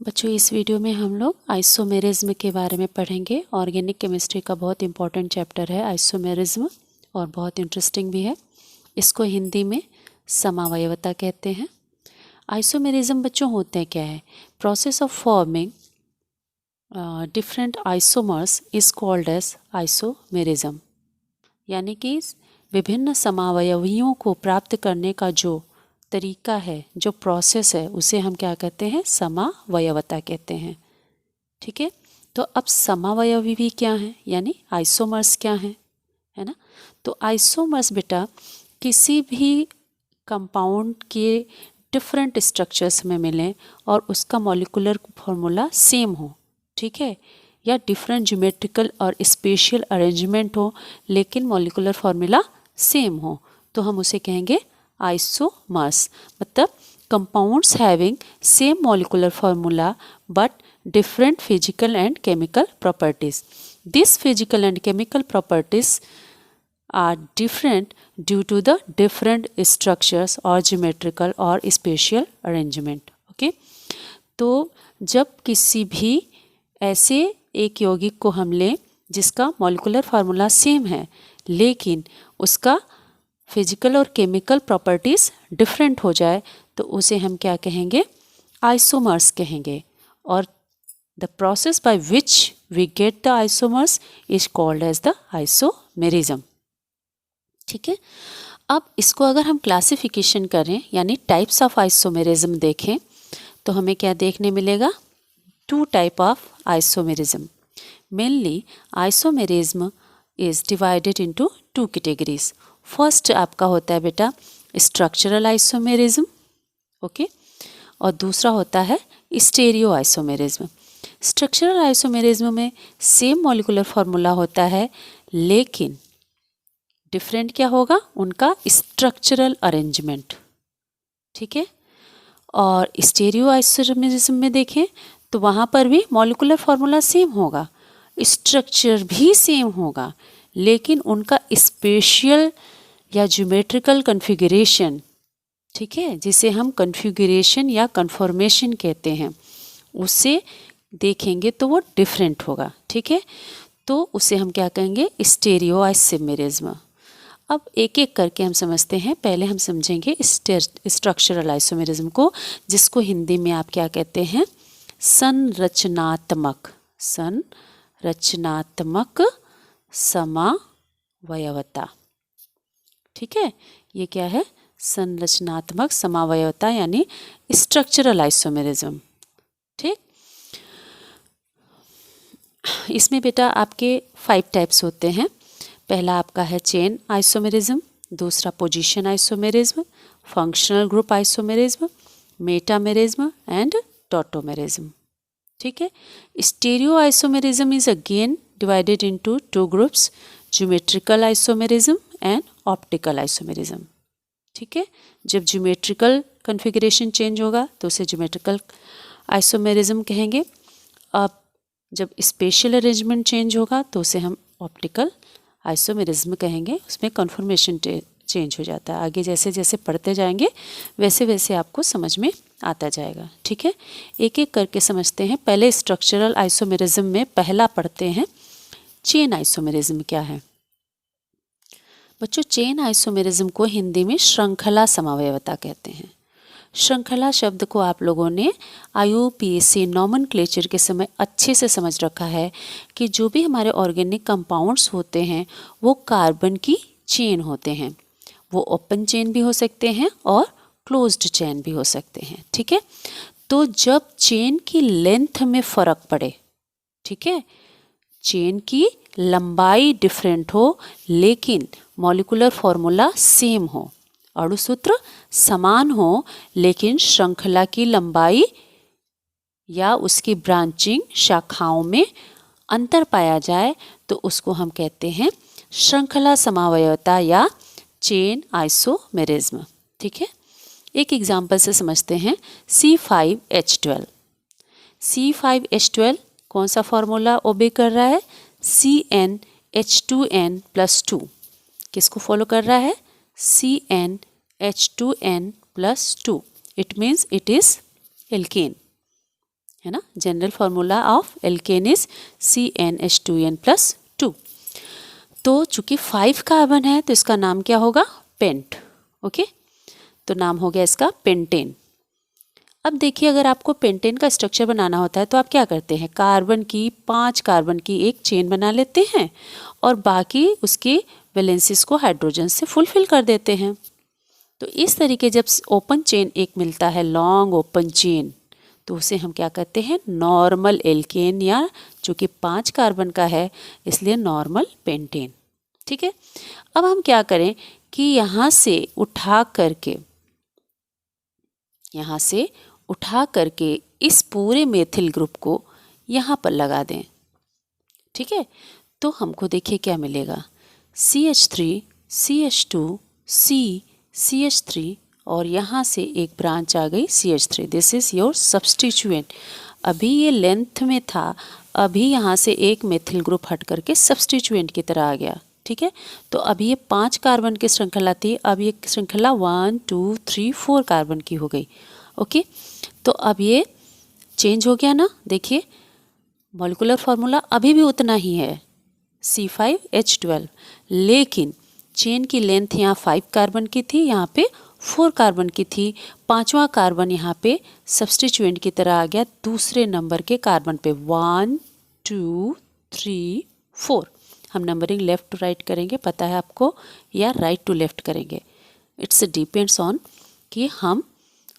बच्चों, इस वीडियो में हम लोग आइसोमेरिज्म के बारे में पढ़ेंगे। ऑर्गेनिक केमिस्ट्री का बहुत इंपॉर्टेंट चैप्टर है आइसोमेरिज्म और बहुत इंटरेस्टिंग भी है। इसको हिंदी में समावयवता कहते हैं। आइसोमेरिज्म बच्चों होते क्या है? Process of forming different isomers is called as isomerism, यानी कि विभिन्न समावयवियों को प्राप्त करने का जो तरीका है, जो प्रोसेस है, उसे हम क्या कहते हैं? समावयवता कहते हैं। ठीक है, तो अब समावयवी भी क्या है, यानी आइसोमर्स क्या हैं, है ना। तो आइसोमर्स बेटा किसी भी कंपाउंड के डिफरेंट स्ट्रक्चर्स में मिलें और उसका मॉलिक्यूलर फॉर्मूला सेम हो, ठीक है, या डिफरेंट ज्योमेट्रिकल और स्पेशियल अरेंजमेंट हो लेकिन मॉलिक्यूलर फॉर्मूला सेम हो, तो हम उसे कहेंगे आइसोमर्स। मतलब compounds having same molecular formula but different physical and chemical properties. These physical and chemical properties are different due to the different structures or geometrical or spatial arrangement. Okay? तो जब किसी भी ऐसे एक यौगिक को हम लें जिसका मॉलिक्यूलर फार्मूला सेम है लेकिन उसका फिजिकल और केमिकल प्रॉपर्टीज़ डिफरेंट हो जाए तो उसे हम क्या कहेंगे? आइसोमर्स कहेंगे। और the process by which we get the isomers is called as the isomerism. ठीक है, अब इसको अगर हम क्लासिफिकेशन करें यानी टाइप्स ऑफ आइसोमेरिज्म देखें तो हमें क्या देखने मिलेगा? Two type of isomerism. Mainly isomerism is divided into two categories. First आपका होता है बेटा स्ट्रक्चरल आइसोमेरिज्म, ओके, और दूसरा होता है स्टेरियो आइसोमेरिज्म। स्ट्रक्चरल आइसोमेरिज्म में सेम मॉलिक्यूलर फार्मूला होता है लेकिन डिफरेंट क्या होगा? उनका स्ट्रक्चरल अरेंजमेंट। ठीक है, और स्टेरियो आइसोमेरिज्म में देखें तो वहाँ पर भी मॉलिक्यूलर फार्मूला सेम होगा, स्ट्रक्चर भी सेम होगा, लेकिन उनका स्पेशियल या ज्योमेट्रिकल कन्फिगरेशन, ठीक है, जिसे हम कन्फिगरेशन या कन्फॉर्मेशन कहते हैं, उससे देखेंगे तो वो डिफरेंट होगा। ठीक है, तो उसे हम क्या कहेंगे? Stereo isomerism. अब एक एक करके हम समझते हैं। पहले हम समझेंगे स्ट्रक्चरल आइसोमेरिज्म को, जिसको हिंदी में आप क्या कहते हैं? संरचनात्मक समावयवता। ठीक है, ये क्या है? संरचनात्मक समावयवता यानी स्ट्रक्चरल आइसोमेरिज्म। ठीक, इसमें बेटा आपके 5 टाइप्स होते हैं। पहला आपका है चेन आइसोमेरिज्म, दूसरा position isomerism, functional group isomerism, metamerism and tautomerism. ठीक है, stereo isomerism is again divided into 2 groups, geometrical isomerism and optical isomerism. ठीक है, जब ज्योमेट्रिकल कन्फिगरेशन चेंज होगा तो उसे ज्योमेट्रिकल आइसोमेरिज्म कहेंगे। अब जब स्पेशल अरेंजमेंट चेंज होगा तो उसे हम ऑप्टिकल आइसोमेरिज्म कहेंगे। उसमें कन्फर्मेशन चेंज हो जाता है। आगे जैसे जैसे पढ़ते जाएंगे वैसे वैसे आपको समझ में आता जाएगा। ठीक है, एक एक करके समझते हैं। पहले स्ट्रक्चरल आइसोमेरिज्म में पहला पढ़ते हैं चेन आइसोमेरिज्म क्या है। बच्चों, चेन आइसोमेरिज्म को हिंदी में श्रृंखला समावयवता कहते हैं। श्रृंखला शब्द को आप लोगों ने IUPAC नॉमेनक्लेचर के समय अच्छे से समझ रखा है कि जो भी हमारे ऑर्गेनिक कंपाउंड्स होते हैं वो कार्बन की चेन होते हैं। वो ओपन चेन भी हो सकते हैं और क्लोज्ड चेन भी हो सकते हैं। ठीक है, तो जब चेन की लेंथ में फ़र्क पड़े, ठीक है, चेन की लंबाई डिफरेंट हो लेकिन मॉलिक्यूलर फॉर्मूला सेम हो, अणुसूत्र समान हो लेकिन श्रृंखला की लंबाई या उसकी ब्रांचिंग शाखाओं में अंतर पाया जाए तो उसको हम कहते हैं श्रृंखला समावयवता या चेन आइसोमेरिज्म। ठीक है, एक एग्जांपल से समझते हैं। C5H12। C5H12 कौन सा फॉर्मूला ओबे कर रहा है? CnH2n+2। किसको फॉलो कर रहा है? CnH2n+2। It means it is alkane. है ना। General formula of alkane is CnH2n+2। तो चूंकि 5 कार्बन है तो इसका नाम क्या होगा, पेंट। ओके, तो नाम हो गया इसका पेंटेन। अब देखिए, अगर आपको पेंटेन का स्ट्रक्चर बनाना होता है तो आप क्या करते हैं, कार्बन की 5 कार्बन की एक चेन बना लेते हैं और बाकी उसकी वैलेंसीज को हाइड्रोजन से फुलफिल कर देते हैं। तो इस तरीके जब ओपन चेन एक मिलता है, लॉन्ग ओपन चेन, तो उसे हम क्या कहते हैं, नॉर्मल एल्केन, या चूँकि 5 कार्बन का है इसलिए नॉर्मल पेंटेन। ठीक है, अब हम क्या करें कि यहाँ से उठा करके इस पूरे मेथिल ग्रुप को यहाँ पर लगा दें। ठीक है, तो हमको देखिए क्या मिलेगा, CH3 CH2 CH3 और यहाँ से एक ब्रांच आ गई CH3। This is your substituent. अभी ये लेंथ में था, अभी यहाँ से एक मेथिल ग्रुप हट करके सब्स्टिट्यूएंट की तरह आ गया। ठीक है, तो अभी ये 5 कार्बन की श्रृंखला थी, अब ये श्रृंखला 1 2 3 4 कार्बन की हो गई। ओके, तो अब ये चेंज हो गया ना। देखिए, मॉलिक्यूलर फार्मूला अभी भी उतना ही है, C5H12, लेकिन चेन की लेंथ यहाँ 5 कार्बन की थी, यहाँ पे 4 कार्बन की थी। 5वां कार्बन यहाँ पे सब्स्टिट्यूएंट की तरह आ गया दूसरे नंबर के कार्बन पे, 1 2 3 4। हम नंबरिंग लेफ्ट टू राइट करेंगे, पता है आपको, या राइट टू लेफ्ट करेंगे। इट्स डिपेंड्स ऑन कि हम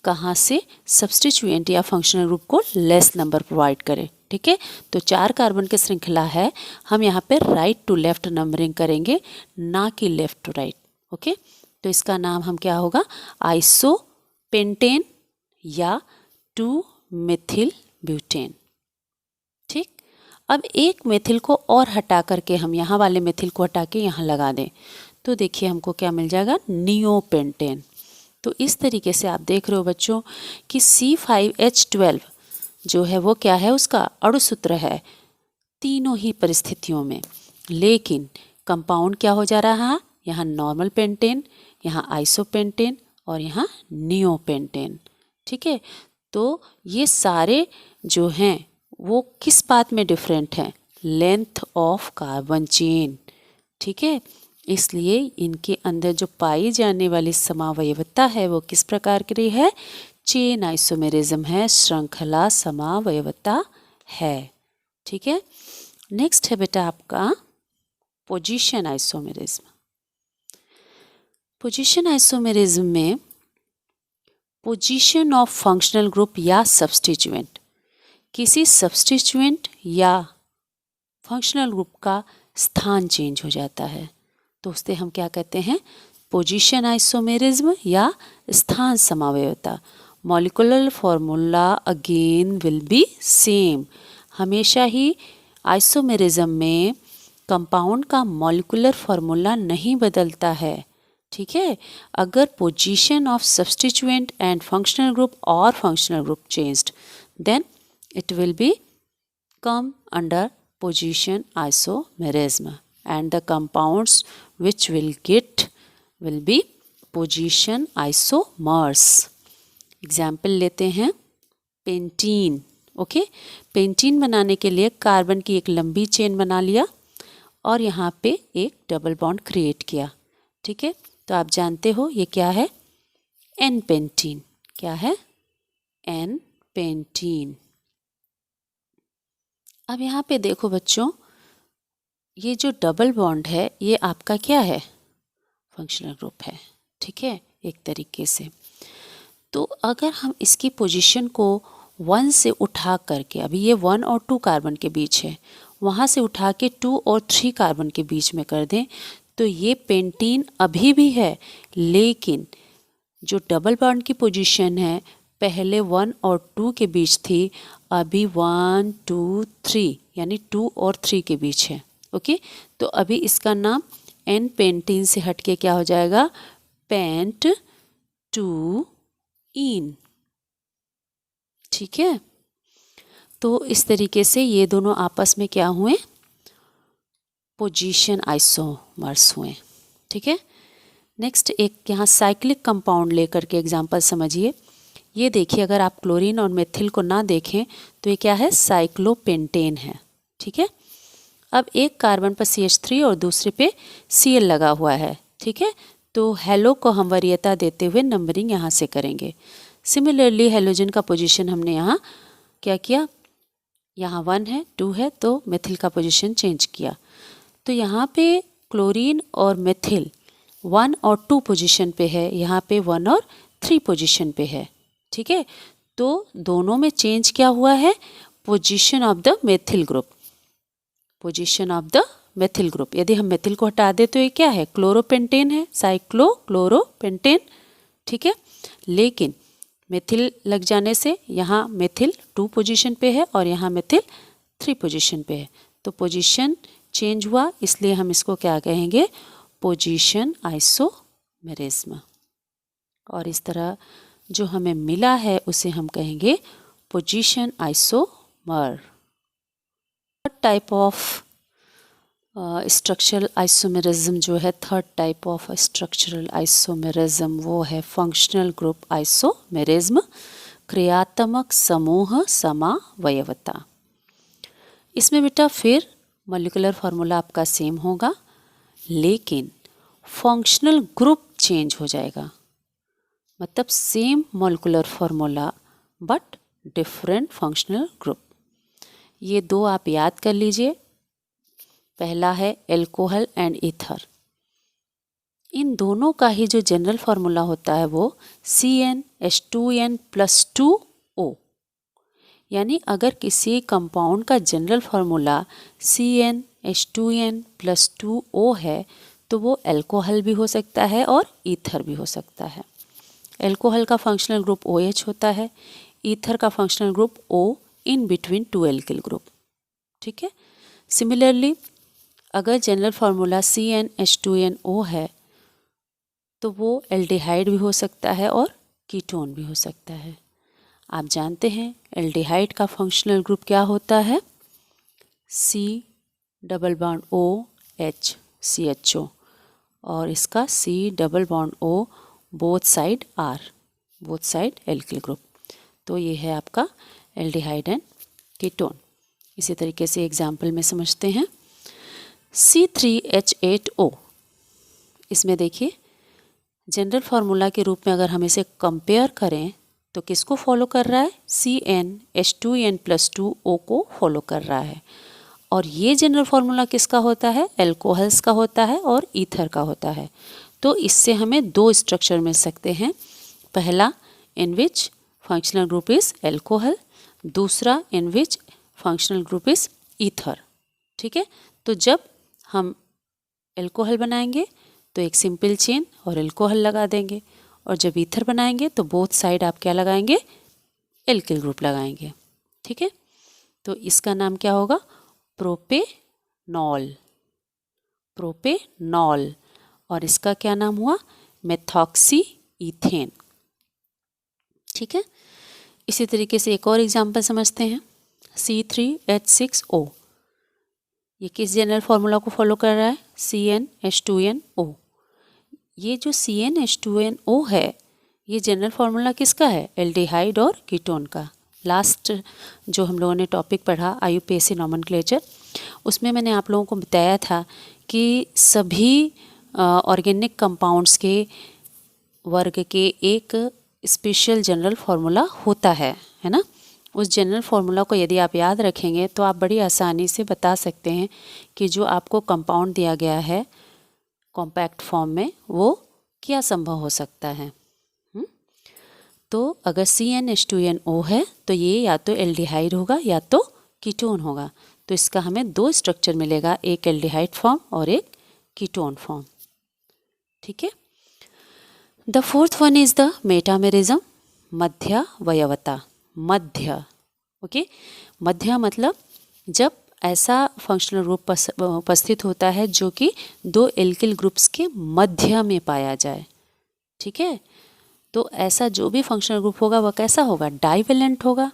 कहाँ से सब्स्टिट्यूएंट या फंक्शनल ग्रुप को लेस नंबर प्रोवाइड करें। ठीक है, तो 4 कार्बन की श्रृंखला है, हम यहाँ पे राइट टू लेफ्ट नंबरिंग करेंगे, ना कि लेफ्ट टू राइट। ओके, तो इसका नाम हम क्या होगा, आइसोपेंटेन या 2 मेथिल ब्यूटेन। ठीक, अब एक मेथिल को और हटा करके हम यहाँ वाले मेथिल को हटा के यहाँ लगा दें तो देखिए हमको क्या मिल जाएगा, नियोपेंटेन। तो इस तरीके से आप देख रहे हो बच्चों कि C5H12 जो है वो क्या है, उसका अणुसूत्र है तीनों ही परिस्थितियों में, लेकिन कंपाउंड क्या हो जा रहा है, यहाँ नॉर्मल पेंटेन, यहाँ आइसोपेंटेन और यहाँ नियोपेंटेन। ठीक है, तो ये सारे जो हैं वो किस बात में डिफरेंट हैं, लेंथ ऑफ कार्बन चेन। ठीक है, इसलिए इनके अंदर जो पाई जाने वाली समावयवता है वो किस प्रकार की है, चेन आइसोमेरिज्म है, श्रृंखला समावयवता है। ठीक है, नेक्स्ट है बेटा आपका पोजीशन आइसोमेरिज्म। पोजीशन आइसोमेरिज्म में पोजीशन ऑफ फंक्शनल ग्रुप या सब्स्टिट्यूएंट, किसी सब्स्टिट्यूएंट या फंक्शनल ग्रुप का स्थान चेंज हो जाता है तो उसे हम क्या कहते हैं, पोजीशन आइसोमेरिज्म या स्थान समावयवता। Molecular formula again will be same. हमेशा ही आइसोमेरिज्म में कंपाउंड का मॉलिक्यूलर फॉर्मूला नहीं बदलता है। ठीक है, अगर position of substituent and functional group और functional group changed then it will be come under position isomerism and the compounds which will be position isomers. Example लेते हैं पेंटीन। ओके, पेंटीन बनाने के लिए कार्बन की एक लंबी चेन बना लिया और यहाँ पे एक डबल बॉन्ड क्रिएट किया। ठीक है, तो आप जानते हो ये क्या है, एन पेंटीन। क्या है, एन पेंटीन। अब यहाँ पे देखो बच्चों, ये जो डबल बॉन्ड है ये आपका क्या है, फंक्शनल ग्रुप है। ठीक है, एक तरीके से। तो अगर हम इसकी पोजीशन को 1 से उठा करके, अभी ये 1 और 2 कार्बन के बीच है, वहाँ से उठा के 2 और 3 कार्बन के बीच में कर दें तो ये पेंटीन अभी भी है, लेकिन जो डबल बॉन्ड की पोजीशन है पहले 1 और 2 के बीच थी, अभी 1 2 3 यानी 2 और 3 के बीच है। ओके, तो अभी इसका नाम एन पेंटीन से हटके क्या हो जाएगा, पेंट टू इन। ठीक है, तो इस तरीके से ये दोनों आपस में क्या हुए, पोजीशन आइसोमर्स हुए। ठीक है, नेक्स्ट एक यहाँ साइक्लिक कंपाउंड लेकर के एग्जांपल समझिए। ये देखिए, अगर आप क्लोरीन और मेथिल को ना देखें तो ये क्या है, साइक्लोपेंटेन है। ठीक है, अब एक कार्बन पर CH3 और दूसरे पे Cl लगा हुआ है। ठीक है, तो हेलो को हम वरीयता देते हुए नंबरिंग यहाँ से करेंगे। सिमिलरली हेलोजन का पोजीशन हमने यहाँ क्या किया, यहाँ 1 है, 2 है, तो मेथिल का पोजीशन चेंज किया। तो यहाँ पे क्लोरीन और मेथिल 1 और 2 पोजीशन पे है, यहाँ पे 1 और 3 पोजीशन पे है। ठीक है, तो दोनों में चेंज क्या हुआ है, position of the methyl group, position of the methyl group. यदि हम मेथिल को हटा दें तो ये क्या है, क्लोरोपेंटेन है, साइक्लोक्लोरोपेंटेन। ठीक है, लेकिन मेथिल लग जाने से यहाँ मेथिल 2 पोजीशन पे है और यहाँ मेथिल 3 पोजीशन पे है, तो पोजीशन चेंज हुआ, इसलिए हम इसको क्या कहेंगे, पोजीशन आइसोमेरिज्म। और इस तरह जो हमें मिला है उसे हम कहेंगे position isomer. Type of structural isomerism जो है, third type of structural isomerism वो है फंक्शनल ग्रुप आइसोमेरिज्म, क्रियात्मक समूह समावयवता। इसमें बेटा फिर मॉलिक्यूलर फार्मूला आपका सेम होगा, लेकिन फंक्शनल ग्रुप चेंज हो जाएगा। मतलब same molecular formula but different functional group. ये दो आप याद कर लीजिए। पहला है एल्कोहल एंड ईथर। इन दोनों का ही जो जनरल फार्मूला होता है वो CnH2n+2O। यानी अगर किसी कंपाउंड का जनरल फार्मूला CnH2n+2O है तो वो एल्कोहल भी हो सकता है और ईथर भी हो सकता है। एल्कोहल का फंक्शनल ग्रुप OH होता है, ईथर का functional group O in between 2 alkyl group. ठीक है, सिमिलरली अगर जनरल फार्मूला CnH2nO है तो वो एल्डिहाइड भी हो सकता है और कीटोन भी हो सकता है। आप जानते हैं एल्डिहाइड का फंक्शनल ग्रुप क्या होता है, C++OH CHO, और इसका C++O both side R, both side alkyl group. तो ये है आपका एल्डिहाइड एंड कीटोन। इसी तरीके से एग्जाम्पल में समझते हैं C3H8O। इसमें देखिए जनरल फार्मूला के रूप में अगर हम इसे कंपेयर करें तो किसको फॉलो कर रहा है, CnH2n+2O को फॉलो कर रहा है। और ये जनरल फार्मूला किसका होता है, एल्कोहल्स का होता है और ईथर का होता है। तो इससे हमें दो स्ट्रक्चर मिल सकते हैं। पहला in which functional group is alcohol, दूसरा in which functional group is ether. ठीक है, तो जब हम एल्कोहल बनाएंगे तो एक सिंपल चेन और एल्कोहल लगा देंगे, और जब ईथर बनाएंगे तो बोथ साइड आप क्या लगाएंगे, एल्किल ग्रुप लगाएंगे। ठीक है, तो इसका नाम क्या होगा, प्रोपेनॉल, प्रोपेनॉल। और इसका क्या नाम हुआ, मेथॉक्सी ईथेन। ठीक है, इसी तरीके से एक और एग्जांपल समझते हैं C3H6O। ये किस जनरल फार्मूला को फॉलो कर रहा है, CnH2nO। ये जो CnH2nO है ये जनरल फार्मूला किसका है, एल्डिहाइड और कीटोन का। लास्ट जो हम लोगों ने टॉपिक पढ़ा IUPAC नॉमेनक्लेचर, उसमें मैंने आप लोगों को बताया था कि सभी ऑर्गेनिक कंपाउंड्स के वर्ग के एक स्पेशल जनरल फार्मूला होता है ना। उस जनरल फार्मूला को यदि आप याद रखेंगे तो आप बड़ी आसानी से बता सकते हैं कि जो आपको कंपाउंड दिया गया है कॉम्पैक्ट फॉर्म में वो क्या संभव हो सकता है। तो अगर CnH2nO है तो ये या तो एल्डिहाइड होगा या तो कीटोन होगा। तो इसका हमें दो स्ट्रक्चर मिलेगा, एक एल्डिहाइड फॉर्म और एक कीटोन फॉर्म। ठीक है, the fourth one is the metamerism, मध्यावयवता। मध्य, ओके, मध्य मतलब जब ऐसा फंक्शनल ग्रुप उपस्थित होता है जो कि दो एल्किल ग्रुप्स के मध्य में पाया जाए। ठीक है, तो ऐसा जो भी फंक्शनल ग्रुप होगा वह कैसा होगा, डाइवेलेंट होगा।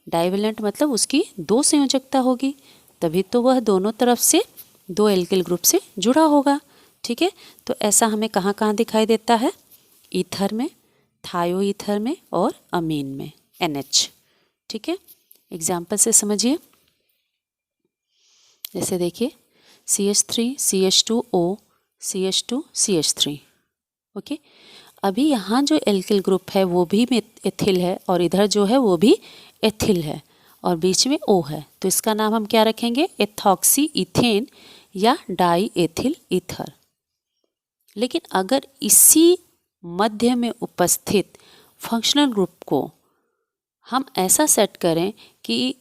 डाइवेलेंट मतलब उसकी दो संयोजकता होगी, तभी तो वह दोनों तरफ से दो एल्किल ग्रुप से जुड़ा होगा। ठीक है, तो ऐसा हमें कहाँ कहाँ दिखाई देता है, ईथर में, थायोईथर में और अमीन में NH। ठीक है, एग्जाम्पल से समझिए। जैसे देखिए CH3 CH2O CH2 CH3। Okay, अभी यहाँ जो एल्किल ग्रुप है वो भी एथिल है और इधर जो है वो भी एथिल है और बीच में O है, तो इसका नाम हम क्या रखेंगे? एथॉक्सी इथेन या डाई एथिल ईथर। लेकिन अगर इसी मध्य में उपस्थित फंक्शनल ग्रुप को हम ऐसा सेट करें कि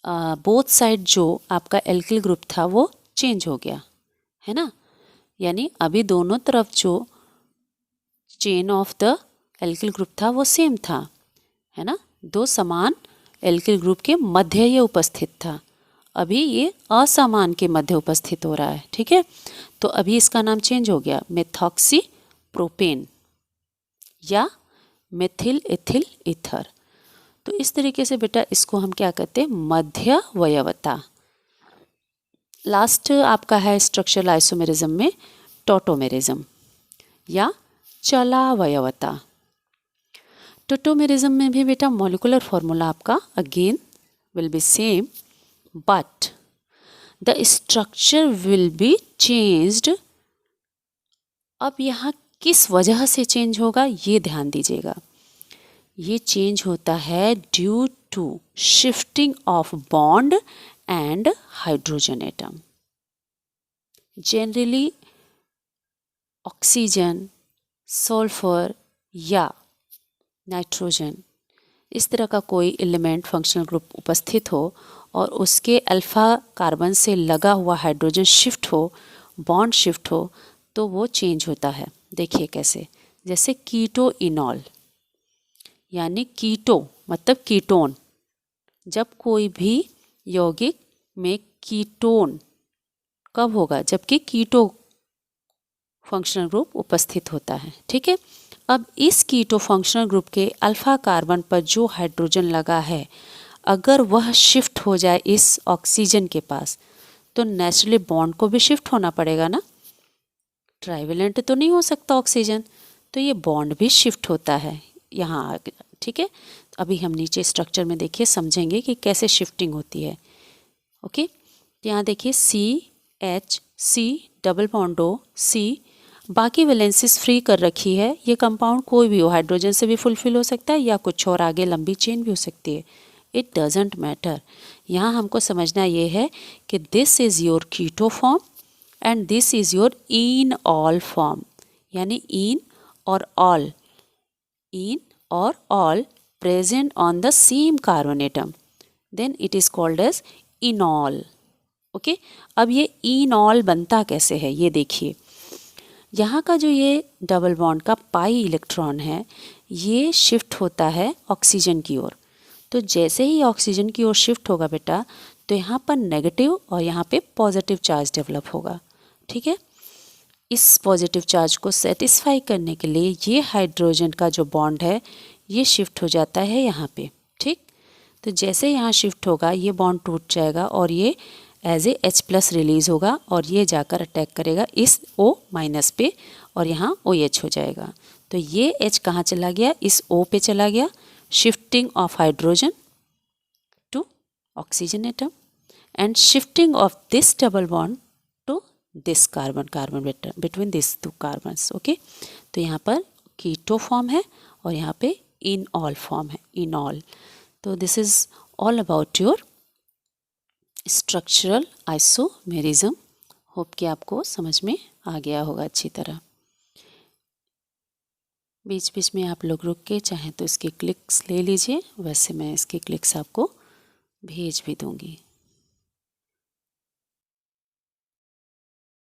बोथ साइड जो आपका एल्किल ग्रुप था वो चेंज हो गया है ना, यानी अभी दोनों तरफ जो chain of the alkyl group था वो सेम था, है ना, दो समान एल्किल ग्रुप के मध्य ये उपस्थित था। अभी ये असमान के मध्य उपस्थित हो रहा है। ठीक है, तो अभी इसका नाम चेंज हो गया मेथॉक्सी प्रोपेन या मेथिल एथिल ईथर। तो इस तरीके से बेटा इसको हम क्या कहते हैं? मध्यवयवता। लास्ट आपका है स्ट्रक्चरल आइसोमेरिज्म में टॉटोमेरिज्म या चलावयवता। टोटोमेरिज्म में भी बेटा मॉलिक्यूलर फॉर्मूला आपका again will be same but the structure will be changed. अब यहाँ किस वजह से चेंज होगा ये ध्यान दीजिएगा। ये चेंज होता है due to shifting of bond and hydrogen atom. Generally oxygen, sulphur या नाइट्रोजन इस तरह का कोई एलिमेंट फंक्शनल ग्रुप उपस्थित हो और उसके अल्फा कार्बन से लगा हुआ हाइड्रोजन शिफ्ट हो, बॉन्ड शिफ्ट हो, तो वो चेंज होता है। देखिए कैसे, जैसे कीटो इनॉल यानी कीटो मतलब कीटोन। जब कोई भी यौगिक में कीटोन कब होगा? जबकि कीटो फंक्शनल ग्रुप उपस्थित होता है। ठीक है, अब इस कीटो फंक्शनल ग्रुप के अल्फा कार्बन पर जो हाइड्रोजन लगा है अगर वह शिफ्ट हो जाए इस ऑक्सीजन के पास तो नेचुरली बॉन्ड को भी शिफ्ट होना पड़ेगा ना, ट्राइवेलेंट तो नहीं हो सकता ऑक्सीजन, तो ये बॉन्ड भी शिफ्ट होता है यहाँ आगे। ठीक है, अभी हम नीचे स्ट्रक्चर में देखिए समझेंगे कि कैसे शिफ्टिंग होती है। ओके, यहाँ देखिए CH double bond O C, बाकी वैलेंसीज फ्री कर रखी है। ये कंपाउंड कोई भी हो, हाइड्रोजन से भी फुलफिल हो सकता है या कुछ और आगे लंबी चेन भी हो सकती है, इट डजेंट मैटर। यहाँ हमको समझना ये है कि this is your keto form and this is your enol form, यानी इन और ऑल, इन और ol present on the same carbon atom, then it is called as enol। Okay, अब ये enol बनता कैसे है ये देखिए। यहाँ का जो ये डबल बॉन्ड का पाई इलेक्ट्रॉन है ये शिफ्ट होता है ऑक्सीजन की ओर। तो जैसे ही ऑक्सीजन की ओर शिफ्ट होगा बेटा तो यहाँ पर नेगेटिव और यहाँ पे पॉजिटिव चार्ज डेवलप होगा। ठीक है, इस पॉजिटिव चार्ज को सेटिस्फाई करने के लिए ये हाइड्रोजन का जो बॉन्ड है ये शिफ्ट हो जाता है यहाँ पे। ठीक, तो जैसे यहाँ शिफ्ट होगा ये बॉन्ड टूट जाएगा और ये एज ए H+ रिलीज होगा और ये जाकर अटैक करेगा इस O- पे और यहाँ OH हो जाएगा। तो ये H कहाँ चला गया? इस O पे चला गया, shifting of hydrogen to oxygen atom and shifting of this double bond to this carbon between this two carbons. Okay, तो यहाँ पर कीटो फॉर्म है और यहाँ पे इनऑल फॉर्म है, इनऑल। तो this is all about your structural isomerism. Hope कि आपको समझ में आ गया होगा अच्छी तरह। बीच बीच में आप लोग रुक के चाहें तो इसके क्लिक्स ले लीजिए, वैसे मैं इसके क्लिक्स आपको भेज भी दूंगी।